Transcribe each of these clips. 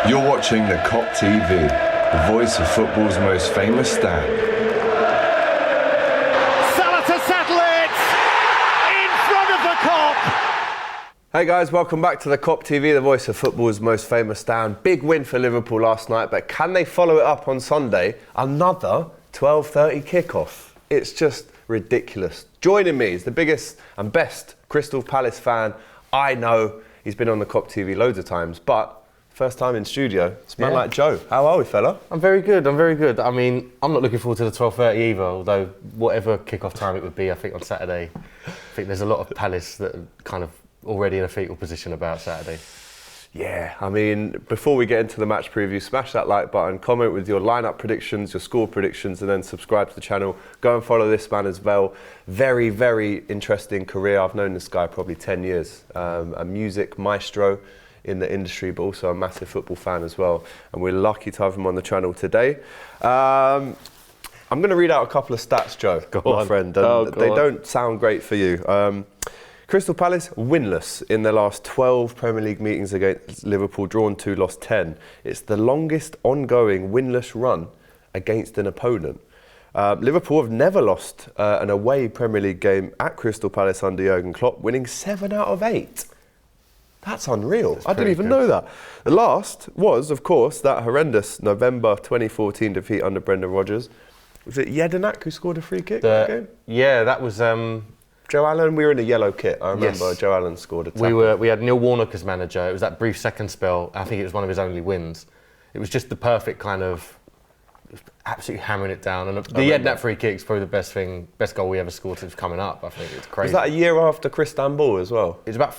You're watching the Kop TV, the voice of football's most famous stand. Salah to settle it in front of the Kop. Hey guys, welcome back to the Kop TV, the voice of football's most famous stand. Big win for Liverpool last night, but can they follow it up on Sunday? Another 12:30 kickoff. It's just ridiculous. Joining me is the biggest and best Crystal Palace fan I know. He's been on the Kop TV loads of times, but first time in studio, it's man like Joe. How are we, fella? I'm very good. I mean, I'm not looking forward to the 12:30 either, although whatever kickoff time it would be, I think on Saturday, I think there's a lot of Palace that are kind of already in a fetal position about Saturday. Yeah, I mean, before we get into the match preview, smash that like button, comment with your lineup predictions, your score predictions, and then subscribe to the channel. Go and follow this man as well. Very, very interesting career. I've known this guy probably 10 years. A music maestro in the industry, but also a massive football fan as well. And we're lucky to have him on the channel today. I'm going to read out a couple of stats, Joe, my friend. They don't sound great for you. Crystal Palace winless in their last 12 Premier League meetings against Liverpool, drawn 2, lost 10. It's the longest ongoing winless run against an opponent. Liverpool have never lost an away Premier League game at Crystal Palace under Jurgen Klopp, winning 7 out of 8. That's unreal. I didn't even know that. The last was, of course, that horrendous November 2014 defeat under Brendan Rodgers. Was it Jedinak who scored a free kick that game? Yeah, that was... Joe Allen, we were in a yellow kit. I remember Joe Allen scored a tackle. We had Neil Warnock as manager. It was that brief second spell. I think it was one of his only wins. It was just the perfect kind of absolutely hammering it down. And the Jedinak free kick is probably the best goal we ever scored since coming up. I think it's crazy. Was that a year after Istanbul as well? It was about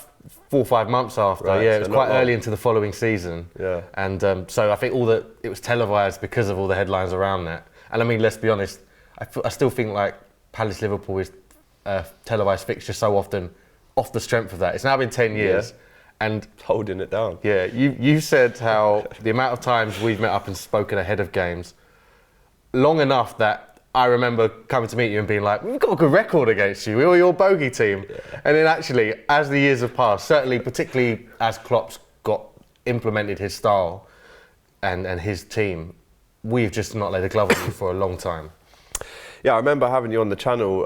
4 or 5 months after. Right, yeah, so it was quite early into the following season. Yeah. And so I think it was televised because of all the headlines around that. And I mean, let's be honest, I still think like Palace Liverpool is televised fixture so often off the strength of that. It's now been 10 years and holding it down. Yeah, you said how the amount of times we've met up and spoken ahead of games, long enough that I remember coming to meet you and being like, we've got a good record against you, we're your bogey team. Yeah. And then actually, as the years have passed, certainly particularly as Klopp's implemented his style and his team, we've just not laid a glove on you for a long time. Yeah, I remember having you on the channel,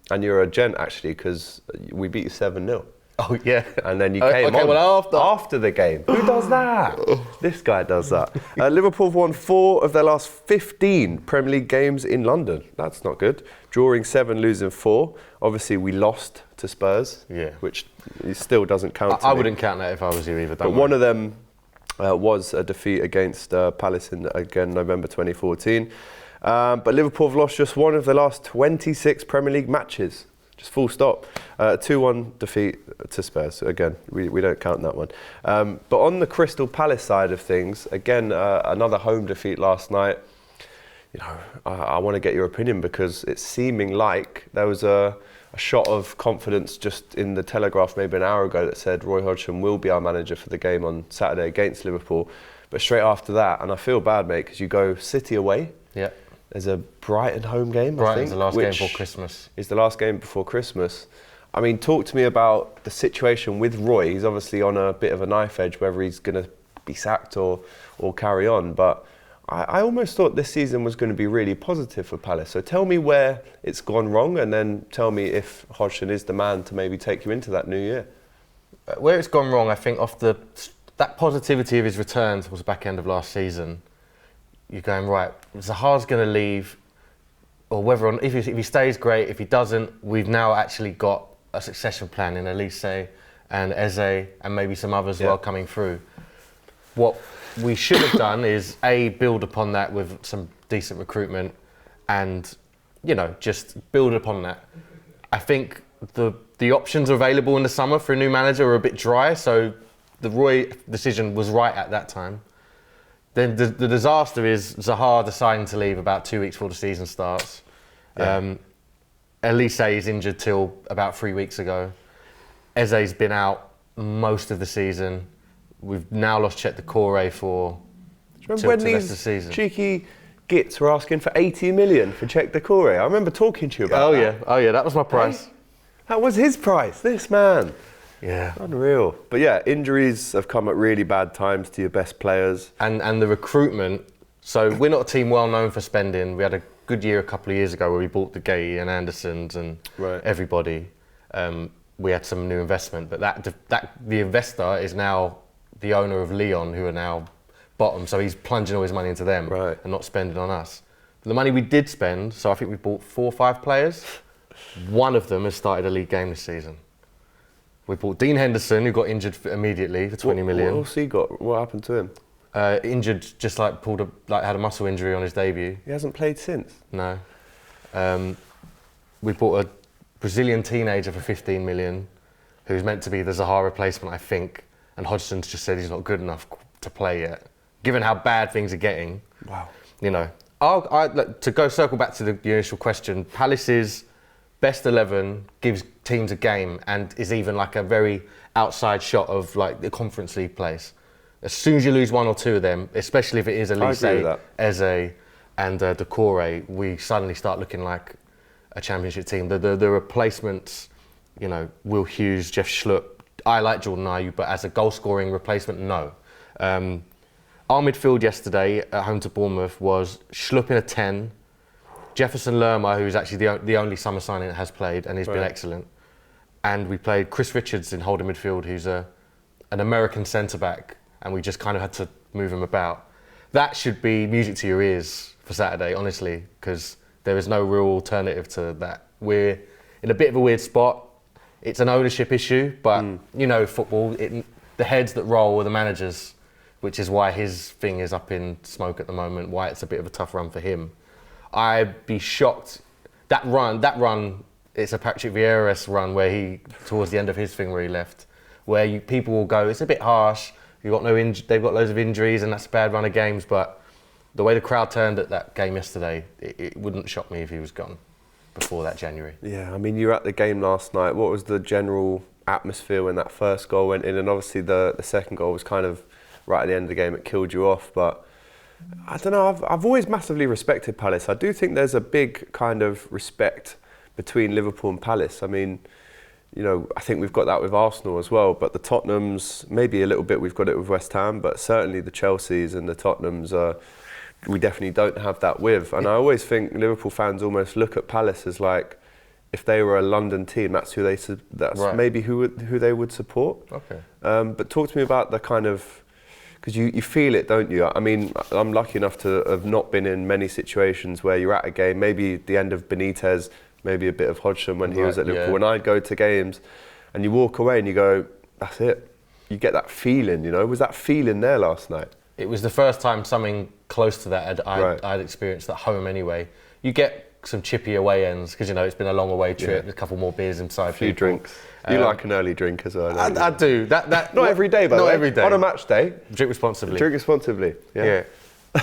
and you're a gent actually, because we beat you 7-0. Oh yeah. And then you came on after the game. Who does that? This guy does that. Liverpool have won 4 of their last 15 Premier League games in London. That's not good. Drawing 7, losing 4. Obviously we lost to Spurs, which still doesn't count to I me. wouldn't count that if I was you either. But one of them was a defeat against Palace in, again, November 2014. But Liverpool have lost just 1 of their last 26 Premier League matches. Just full stop. 2-1 defeat to Spurs. Again, we don't count that one. But on the Crystal Palace side of things, again, another home defeat last night. You know, I want to get your opinion because it's seeming like there was a shot of confidence just in the Telegraph maybe an hour ago that said Roy Hodgson will be our manager for the game on Saturday against Liverpool. But straight after that, and I feel bad, mate, because you go City away. Yeah. There's a Brighton home game, Brighton's I think. the last game before Christmas. Is the last game before Christmas. I mean, talk to me about the situation with Roy. He's obviously on a bit of a knife edge, whether he's going to be sacked or carry on. But I almost thought this season was going to be really positive for Palace. So tell me where it's gone wrong, and then tell me if Hodgson is the man to maybe take you into that new year. Where it's gone wrong, I think, that positivity of his return towards the back end of last season. You're going, right, Zaha's going to leave, or if he stays, great. If he doesn't, we've now actually got a succession plan in Elise and Eze and maybe some others as well coming through. What we should have done is, build upon that with some decent recruitment and, just build upon that. I think the options available in the summer for a new manager are a bit dry, so the Roy decision was right at that time. Then the disaster is Zaha deciding to leave about 2 weeks before the season starts. Yeah. Elise is injured till about 3 weeks ago. Eze's been out most of the season. We've now lost Chet Decore for till the rest of the season. Cheeky gits were asking for 80 million for Chet Decore. I remember talking to you about that. Oh yeah, that was my price. That was his price, this man. Yeah. Unreal. But yeah, injuries have come at really bad times to your best players. And the recruitment. So we're not a team well known for spending. We had a good year a couple of years ago where we bought the Gay and Andersons and everybody. We had some new investment, but that the investor is now the owner of Leon, who are now bottom. So he's plunging all his money into them and not spending on us. But the money we did spend, so I think we bought 4 or 5 players. One of them has started a league game this season. We bought Dean Henderson, who got injured immediately for 20 million. What's he got? What happened to him? Injured, just like had a muscle injury on his debut. He hasn't played since? No. We bought a Brazilian teenager for 15 million, who's meant to be the Zaha replacement, I think. And Hodgson's just said he's not good enough to play yet. Given how bad things are getting. Wow. You know, to circle back to the initial question, Palace's best 11 gives teams a game and is even like a very outside shot of like the Conference League place. As soon as you lose 1 or 2 of them, especially if it is Elise, Eze and Decore, we suddenly start looking like a championship team. The replacements, you know, Will Hughes, Jeff Schlupp, I like Jordan Ayew, but as a goal-scoring replacement, no. Our midfield yesterday at home to Bournemouth was Schlupp in a 10, Jefferson Lerma, who's actually the only summer signing that has played, and he's been excellent. And we played Chris Richards in holding midfield, who's an American centre-back, and we just kind of had to move him about. That should be music to your ears for Saturday, honestly, because there is no real alternative to that. We're in a bit of a weird spot. It's an ownership issue, but you know, football, the heads that roll are the managers, which is why his thing is up in smoke at the moment, why it's a bit of a tough run for him. I'd be shocked. That run, it's a Patrick Vieira run where he, towards the end of his thing where he left, where people will go, it's a bit harsh, they've got loads of injuries and that's a bad run of games, but the way the crowd turned at that game yesterday, it wouldn't shock me if he was gone before that January. Yeah, I mean, you were at the game last night. What was the general atmosphere when that first goal went in? And obviously the second goal was kind of right at the end of the game, it killed you off, but I don't know, I've always massively respected Palace. I do think there's a big kind of respect between Liverpool and Palace. I mean, you know, I think we've got that with Arsenal as well, but the Tottenhams, maybe a little bit we've got it with West Ham, but certainly the Chelseas and the Tottenhams, we definitely don't have that with. And I always think Liverpool fans almost look at Palace as like, if they were a London team, that's maybe who they would support. Okay. But talk to me about the kind of, because you feel it, don't you? I mean, I'm lucky enough to have not been in many situations where you're at a game, maybe the end of Benitez, maybe a bit of Hodgson when he was at Liverpool. When I'd go to games and you walk away and you go, that's it. You get that feeling, you know? Was that feeling there last night? It was the first time something close to that I'd experienced at home anyway. You get some chippy away ends because, you know, it's been a long away trip, a couple more beers inside. A few drinks. You like an early drink as well. I do. That not every day, by the way. Not every day. On a match day. Drink responsibly. Drink responsibly. Yeah.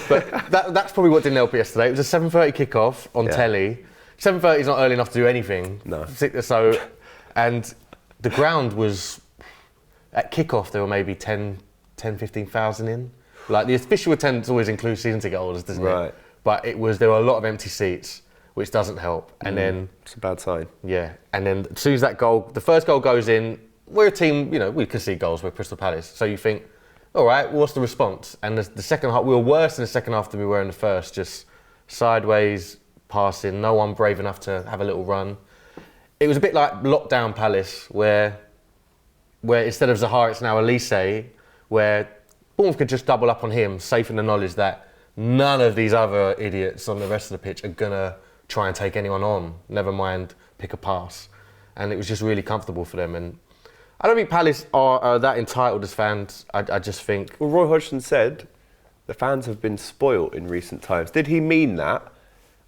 But that's probably what didn't help yesterday. It was a 7:30 kickoff on telly. 7:30 is not early enough to do anything. No. So, and the ground was at kickoff. There were maybe 15,000 in. Like the official attendance always includes season ticket holders, doesn't it? But there were a lot of empty seats, which doesn't help. And then it's a bad sign. Yeah. And then as soon as the first goal goes in, we're a team, you know, we concede goals, we're Crystal Palace. So you think, all right, what's the response? And the second half, we were worse in the second half than we were in the first, just sideways passing, no one brave enough to have a little run. It was a bit like lockdown Palace, where instead of Zaha, it's now Elise, where Bournemouth could just double up on him, safe in the knowledge that none of these other idiots on the rest of the pitch are going to try and take anyone on, never mind pick a pass. And it was just really comfortable for them. And I don't think Palace are that entitled as fans. I just think... Well, Roy Hodgson said the fans have been spoilt in recent times. Did he mean that?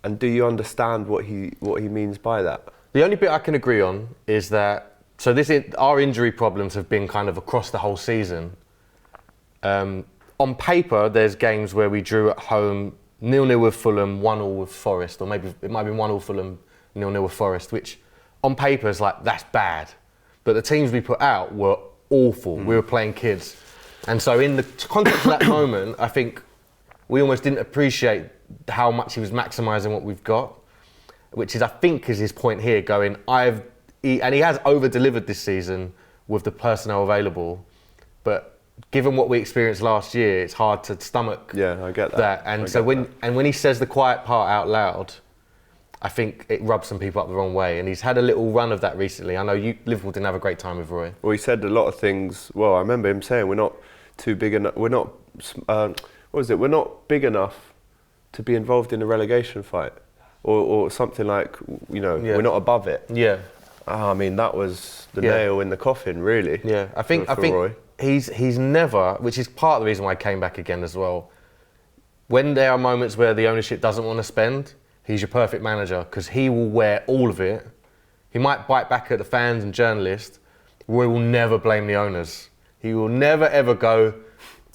And do you understand what he means by that? The only bit I can agree on is that... our injury problems have been kind of across the whole season. On paper, there's games where we drew at home 0-0 with Fulham, 1-1 with Forest, or maybe it might be 1-1 Fulham, 0-0 with Forest, which on paper is like, that's bad. But the teams we put out were awful. We were playing kids. And so in the context of that moment, I think we almost didn't appreciate how much he was maximising what we've got, which is, I think, is his point here, going, and he has over-delivered this season with the personnel available. But given what we experienced last year, it's hard to stomach I get that. And so when he says the quiet part out loud, I think it rubs some people up the wrong way. And he's had a little run of that recently. I know Liverpool didn't have a great time with Roy. Well, he said a lot of things. Well, I remember him saying we're not too big enough. We're not. What was it? We're not big enough to be involved in a relegation fight, or something like. We're not above it. Yeah. I mean, that was the nail in the coffin, really. Yeah. I think Roy. he's never, which is part of the reason why I came back again as well. When there are moments where the ownership doesn't want to spend, he's your perfect manager because he will wear all of it. He might bite back at the fans and journalists. Roy will never blame the owners. He will never ever go,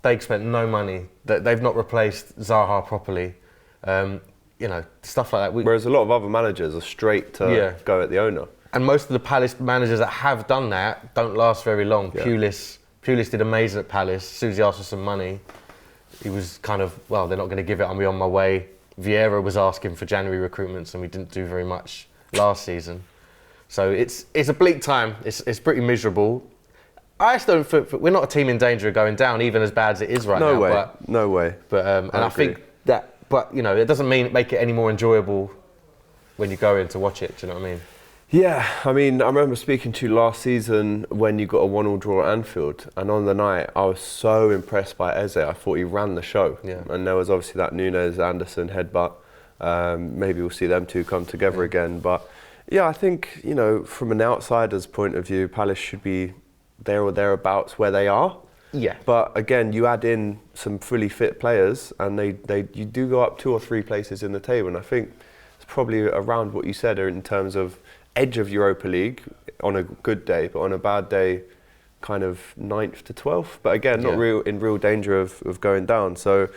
they've spent no money, they've not replaced Zaha properly. Stuff like that. Whereas a lot of other managers are straight to go at the owner. And most of the Palace managers that have done that don't last very long. Yeah. Pulis did amazing at Palace. As soon as he asked for some money, he was kind of, well, they're not going to give it, I'll be on my way. Vieira was asking for January recruitments and we didn't do very much last season. So it's a bleak time. It's pretty miserable. I just don't think we're not a team in danger of going down, even as bad as it is right now. No way. But I think that, it doesn't make it any more enjoyable when you go in to watch it. Do you know what I mean? Yeah, I mean, I remember speaking to you last season when you got a 1-1 draw at Anfield, and on the night I was so impressed by Eze. I thought he ran the show, and there was obviously that Nunes-Anderson headbutt. Maybe we'll see them two come together again. But yeah, I think from an outsider's point of view, Palace should be there or thereabouts where they are. Yeah. But again, you add in some fully fit players, and you do go up 2 or 3 places in the table, and I think it's probably around what you said in terms of edge of Europa League on a good day, but on a bad day, kind of 9th to 12th. But again, not in real danger of going down. So,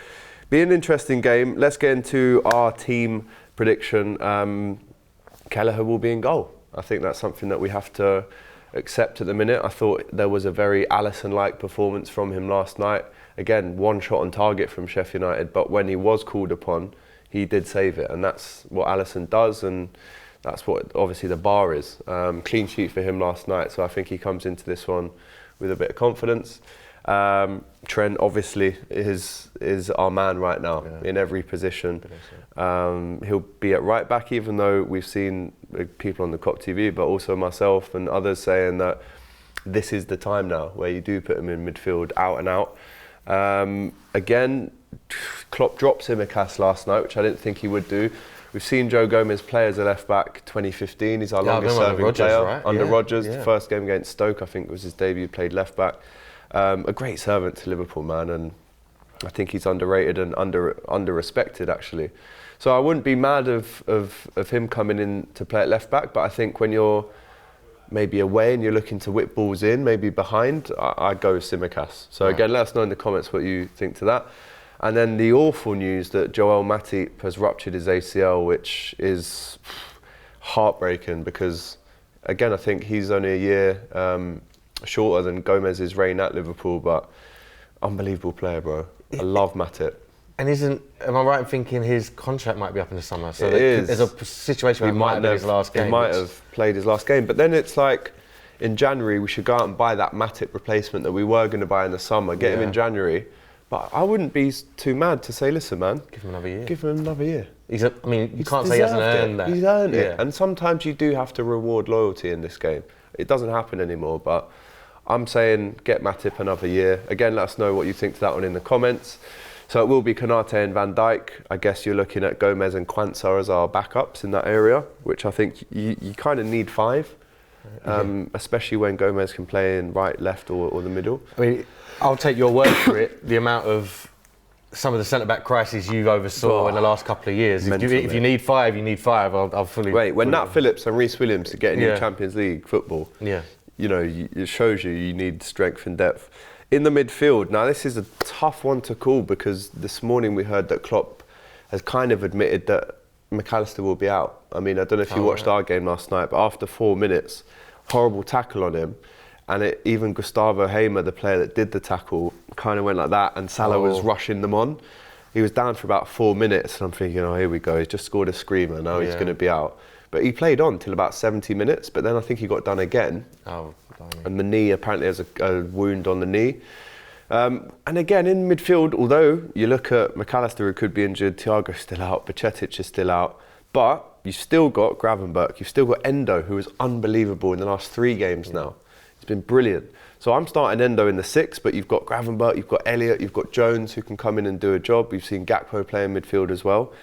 be an interesting game. Let's get into our team prediction. Kelleher will be in goal. I think that's something that we have to accept at the minute. I thought there was a very Alisson-like performance from him last night. Again, 1 shot on target from Sheffield United, but when he was called upon, he did save it, and that's what Alisson does, and that's what obviously the bar is. Clean sheet for him last night, so I think he comes into this one with a bit of confidence. Trent obviously is our man right now in every position. He'll be at right back, even though we've seen people on the Kop TV, but also myself and others saying that this is the time now where you do put him in midfield, out and out. Again, Klopp dropped Simicast last night, which I didn't think he would do. We've seen Joe Gomez play as a left-back 2015. He's our longest-serving player. Right? Under Rodgers, the first game against Stoke, I think was his debut, played left-back. A great servant to Liverpool, man, and I think he's underrated and under-respected, actually. So I wouldn't be mad of him coming in to play at left-back, but I think when you're maybe away and you're looking to whip balls in, maybe behind, I'd go with Simicast. So again, let us know in the comments what you think to that. And then the awful news that Joel Matip has ruptured his ACL, which is heartbreaking because, again, I think he's only a year shorter than Gomez's reign at Liverpool, but unbelievable player, bro. I love Matip. And am I right in thinking his contract might be up in the summer? So there's a situation where he might have been his last game. He might have played his last game, but then it's like, in January, we should go out and buy that Matip replacement that we were going to buy in the summer, get him in January. But I wouldn't be too mad to say, listen, man, give him another year. Give him another year. You can't say he hasn't earned that. He's earned it. And sometimes you do have to reward loyalty in this game. It doesn't happen anymore, but I'm saying get Matip another year. Again, let us know what you think to that one in the comments. So it will be Konate and Van Dijk. I guess you're looking at Gomez and Quansah as our backups in that area, which I think you kind of need 5. Especially when Gomez can play in right, left or the middle. I mean, I'll take your word for it. The amount of some of the centre-back crises you oversaw in the last couple of years. If you need 5, you need 5. I'll fully... Wait, when Nat Phillips and Reece Williams are getting you Champions League football, it shows you need strength and depth. In the midfield, now this is a tough one to call because this morning we heard that Klopp has kind of admitted that McAllister will be out. I mean, I don't know if you watched our game last night, but after 4 minutes, horrible tackle on him. And even Gustavo Hamer, the player that did the tackle, kind of went like that, and Salah was rushing them on. He was down for about 4 minutes, and I'm thinking, here we go, he's just scored a screamer, now he's going to be out. But he played on till about 70 minutes, but then I think he got done again. Oh, blimey. And the knee, apparently has a wound on the knee. And again, in midfield, although you look at McAllister, who could be injured, Thiago's still out, Bajcetic is still out, but you've still got Gravenberch, you've still got Endo, who is unbelievable in the last 3 games now. It's been brilliant. So I'm starting Endo in the 6, but you've got Gravenberch, you've got Elliott, you've got Jones, who can come in and do a job. We've seen Gakpo play in midfield as well.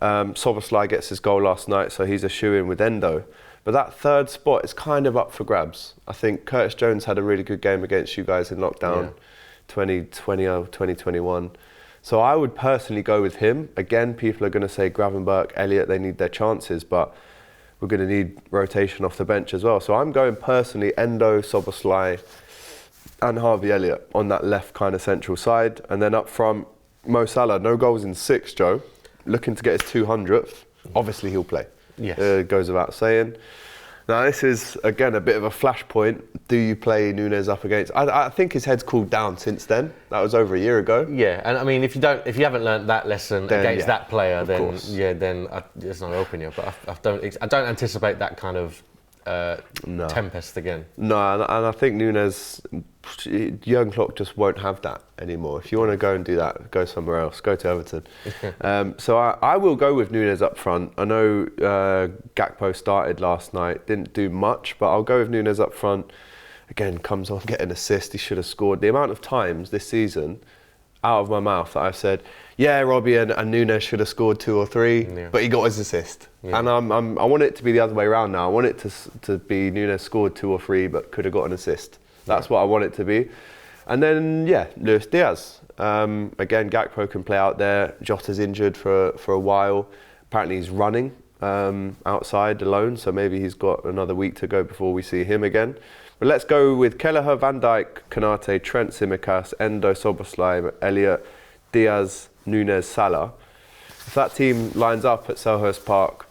Szoboszlai gets his goal last night, so he's a shoe-in with Endo. But that third spot is kind of up for grabs. I think Curtis Jones had a really good game against you guys in lockdown 2020 or 2021. So I would personally go with him. Again, people are going to say Gravenberch, Elliott, they need their chances, but we're going to need rotation off the bench as well. So I'm going personally Endo, Szoboszlai and Harvey Elliott on that left kind of central side. And then up front, Mo Salah, no goals in 6, Joe. Looking to get his 200th. Obviously he'll play. Yes. Goes without saying. Now this is, again, a bit of a flashpoint. Do you play Núñez up against... I think his head's cooled down since then. That was over a year ago. Yeah, and I mean, if you haven't learnt that lesson Then, against yeah, that player, of then course. it's not helping you. But I don't anticipate that kind of tempest again. No, and I think Núñez, Jurgen Klopp just won't have that anymore. If you want to go and do that, go somewhere else. Go to Everton. So I will go with Núñez up front. I know Gakpo started last night, didn't do much, but I'll go with Núñez up front. Again, comes on, get an assist. He should have scored. The amount of times this season, out of my mouth, that I've said, yeah, Robbie and Núñez should have scored 2 or 3, but he got his assist. Yeah. And I want it to be the other way around now. I want it to be Núñez scored 2 or 3, but could have got an assist. That's what I want it to be. And then, Luis Diaz. Again, Gakpo can play out there. Jota's injured for a while. Apparently he's running outside alone, so maybe he's got another week to go before we see him again. But let's go with Kelleher, Van Dijk, Konate, Trent Tsimikas, Endo, Szoboszlai, Elliott, Diaz, Núñez, Salah. If that team lines up at Selhurst Park,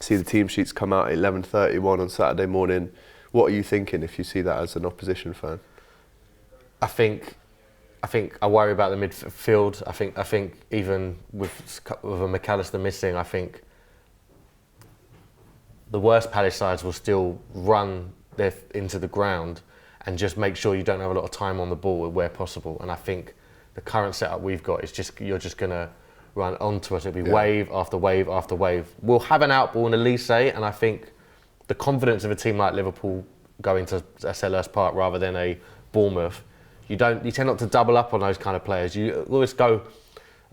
see the team sheets come out at 11:31 on Saturday morning, what are you thinking if you see that as an opposition fan? I think I worry about the midfield. I think even with a McAllister missing, I think the worst Palace sides will still run into the ground and just make sure you don't have a lot of time on the ball where possible. And I think the current setup we've got is you're just going to run onto us. It'll be wave after wave after wave. We'll have an outball in Elise, and I think the confidence of a team like Liverpool going to Selhurst Park rather than a Bournemouth, you tend not to double up on those kind of players. You always go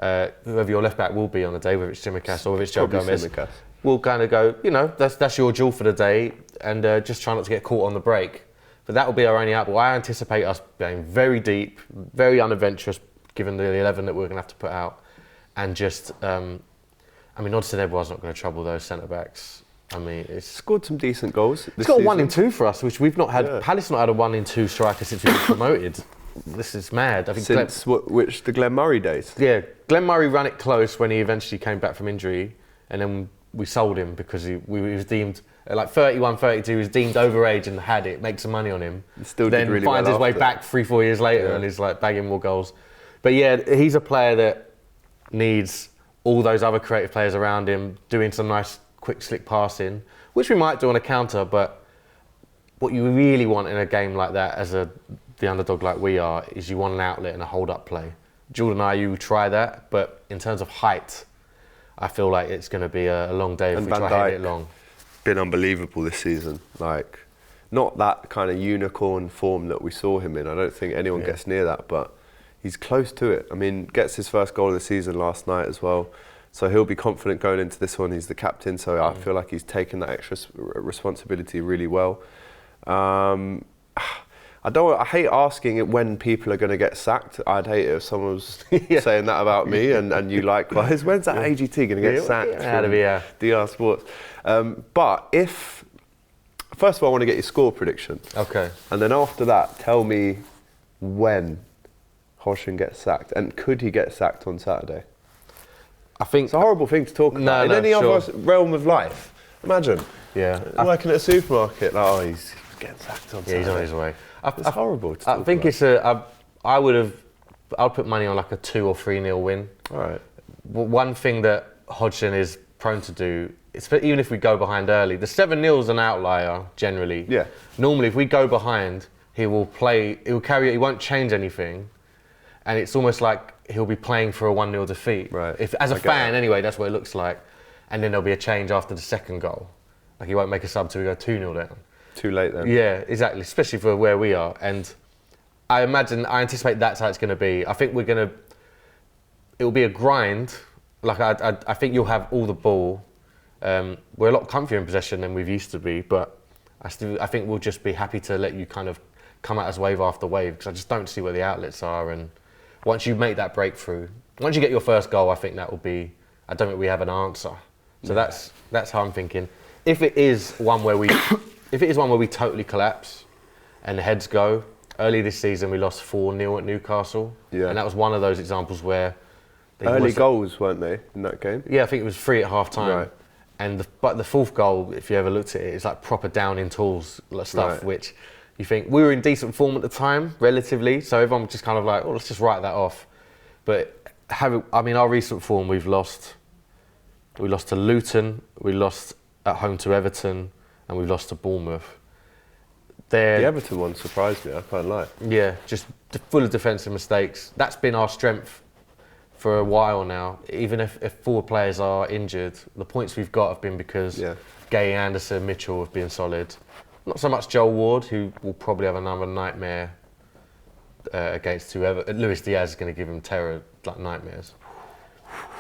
whoever your left back will be on the day, whether it's Tsimikas or whether it's Joe Gomez. Tsimikas. We'll kind of go, that's your duel for the day, and just try not to get caught on the break. But that will be our only outball. I anticipate us going very deep, very unadventurous, given the 11 that we're going to have to put out, and just, Odsonne Edouard's not going to trouble those centre backs. I mean, it's scored some decent goals. It's got a 1 in 2 for us, which we've not had. Yeah. Palace not had a 1 in 2 striker since we've been promoted. This is mad. I think since the Glenn Murray days. Yeah, Glenn Murray ran it close when he eventually came back from injury, and then we sold him because he was deemed like 31, 32. He was deemed overage and had it. Make some money on him. Still then did really finds well his way after. back 3-4 years later, and he's like bagging more goals. But yeah, he's a player that needs all those other creative players around him doing some nice, quick, slick passing, which we might do on a counter. But what you really want in a game like that, as the underdog like we are, is you want an outlet and a hold-up play. Jordan Ayew will try that, but in terms of height, I feel like it's going to be a long day if we try to hit it long. Been unbelievable this season. Like, not that kind of unicorn form that we saw him in. I don't think anyone gets near that, but he's close to it. I mean, gets his first goal of the season last night as well. So he'll be confident going into this one. He's the captain, so I feel like he's taken that extra responsibility really well. I hate asking it when people are going to get sacked. I'd hate it if someone was saying that about me, and you likewise. When's that AGT going to get sacked from DR Sports? But first of all, I want to get your score prediction. Okay. And then after that, tell me when Hodgson gets sacked, and could he get sacked on Saturday? I think it's a horrible thing to talk about in any other realm of life. Imagine, working at a supermarket. He's getting sacked on Saturday. Yeah, he's on his way. It's horrible to talk I think about. I'd put money on like a 2 or 3-0 win. All right. One thing that Hodgson is prone to do even if we go behind early, the 7-0 is an outlier generally. Yeah. Normally, if we go behind, he will carry it, he won't change anything. And it's almost like he'll be playing for a 1-0 defeat. Right. As a fan, anyway, that's what it looks like. And then there'll be a change after the second goal. Like he won't make a sub till we go 2-0 down. Too late then. Yeah, exactly, especially for where we are. And I anticipate that's how it's going to be. I think it'll be a grind. Like I think you'll have all the ball. We're a lot comfier in possession than we've used to be, but I think we'll just be happy to let you kind of come at us wave after wave, because I just don't see where the outlets are. And once you make that breakthrough, once you get your first goal, I think that will be, I don't think we have an answer. So that's how I'm thinking. If it is one where we totally collapse and the heads go, early this season we lost 4-0 at Newcastle. Yeah. And that was one of those examples where Early goals, weren't they, in that game? Yeah, I think it was 3 at half time. Right. And but the fourth goal, if you ever looked at it, it's like proper down in tools stuff, Right. which you think we were in decent form at the time, relatively. So everyone was just kind of like, oh, let's just write that off. But our recent form, we lost to Luton, we lost at home to Everton, and we've lost to Bournemouth. The Everton one surprised me, I can't lie. Yeah, just full of defensive mistakes. That's been our strength for a while now. Even if forward players are injured, the points we've got have been because Gay, Anderson, Mitchell have been solid. Not so much Joel Ward, who will probably have another nightmare against whoever. Luis Diaz is going to give him terror, like nightmares.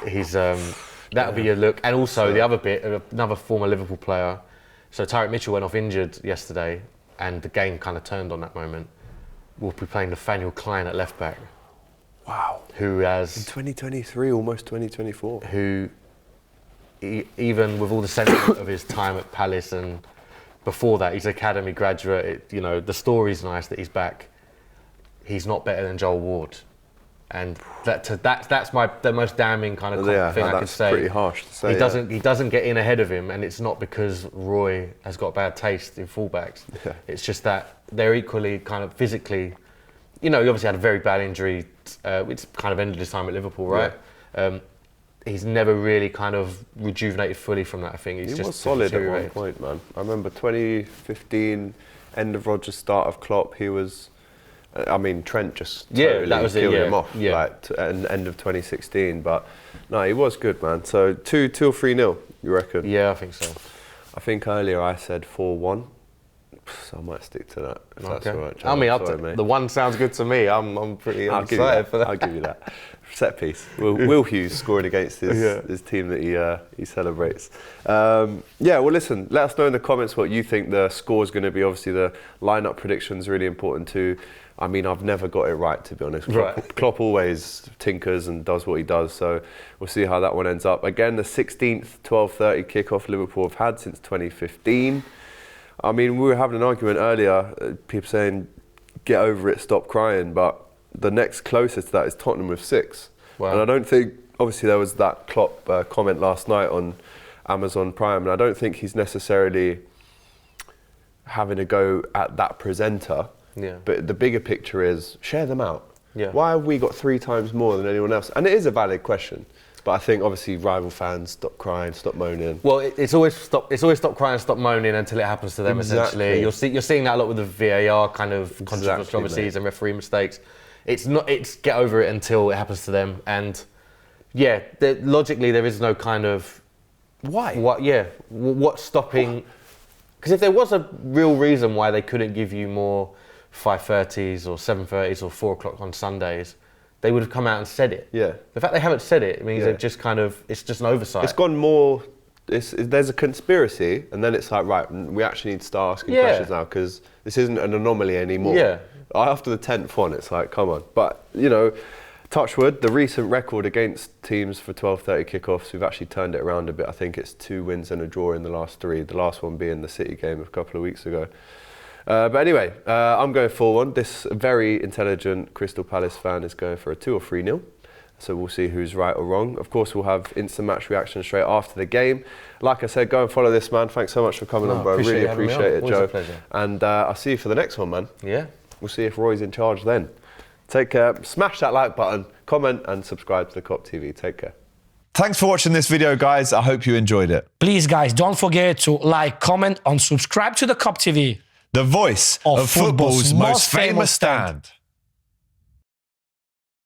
He's that'll be a look. And also the other bit, another former Liverpool player. So Tyreek Mitchell went off injured yesterday, and the game kind of turned on that moment. We'll be playing Nathaniel Klein at left back. Wow. Who has... In 2023, almost 2024. Who, even with all the sentiment of his time at Palace and before that, he's an academy graduate, the story's nice that he's back. He's not better than Joel Ward. And that's the most damning kind of thing I could say. That's pretty harsh to say. He doesn't get in ahead of him, and it's not because Roy has got bad taste in fullbacks. Yeah. It's just that they're equally kind of physically. He obviously had a very bad injury, which kind of ended his time at Liverpool, right? Yeah. He's never really kind of rejuvenated fully from that. I think he was solid at one point, man. I remember 2015, end of Rodgers, start of Klopp. He was. Trent just totally killed him off, end of 2016. But no, he was good, man. So 2 or 3-0, you reckon? Yeah, I think so. I think earlier I said 4-1, so I might stick to that. If that's all right, John. The one sounds good to me. I'm pretty excited for that. I'll give you that. Set piece. Will Hughes scoring against his team that he celebrates. Well, listen, let us know in the comments what you think the score is going to be. Obviously, the lineup prediction is really important too. I've never got it right, to be honest. Klopp always tinkers and does what he does, so we'll see how that one ends up. Again, the 16th 12:30 kickoff Liverpool have had since 2015. We were having an argument earlier, people saying, get over it, stop crying, but the next closest to that is Tottenham with 6. Wow. And I don't think, obviously there was that Klopp comment last night on Amazon Prime, and I don't think he's necessarily having a go at that presenter. Yeah. But the bigger picture is, share them out. Yeah. Why have we got 3 times more than anyone else? And it is a valid question. But I think obviously rival fans, stop crying, stop moaning. Well, it's always stop crying, stop moaning until it happens to them. Essentially, you're seeing that a lot with the VAR kind of controversies and referee mistakes. It's get over it until it happens to them. And logically there is no kind of why. What's stopping? Because if there was a real reason why they couldn't give you more 5:30s or 7:30s or 4 o'clock on Sundays, they would have come out and said it. Yeah. The fact they haven't said it means they've just it's just an oversight. It's gone more, there's a conspiracy, and then it's like, right, we actually need to start asking questions now, because this isn't an anomaly anymore. Yeah. After the 10th one, it's like, come on. But, touch wood, the recent record against teams for 12:30 kickoffs, we've actually turned it around a bit. I think it's 2 wins and a draw in the last 3, the last one being the City game a couple of weeks ago. But anyway, I'm going 4-1. This very intelligent Crystal Palace fan is going for a 2 or 3-0. So we'll see who's right or wrong. Of course, we'll have instant match reaction straight after the game. Like I said, go and follow this, man. Thanks so much for coming on, bro. Really appreciate it, Joe. A pleasure. And I'll see you for the next one, man. Yeah. We'll see if Roy's in charge then. Take care. Smash that like button, comment and subscribe to the Kop TV. Take care. Thanks for watching this video, guys. I hope you enjoyed it. Please, guys, don't forget to like, comment, and subscribe to the Kop TV. The voice of football's most famous stand.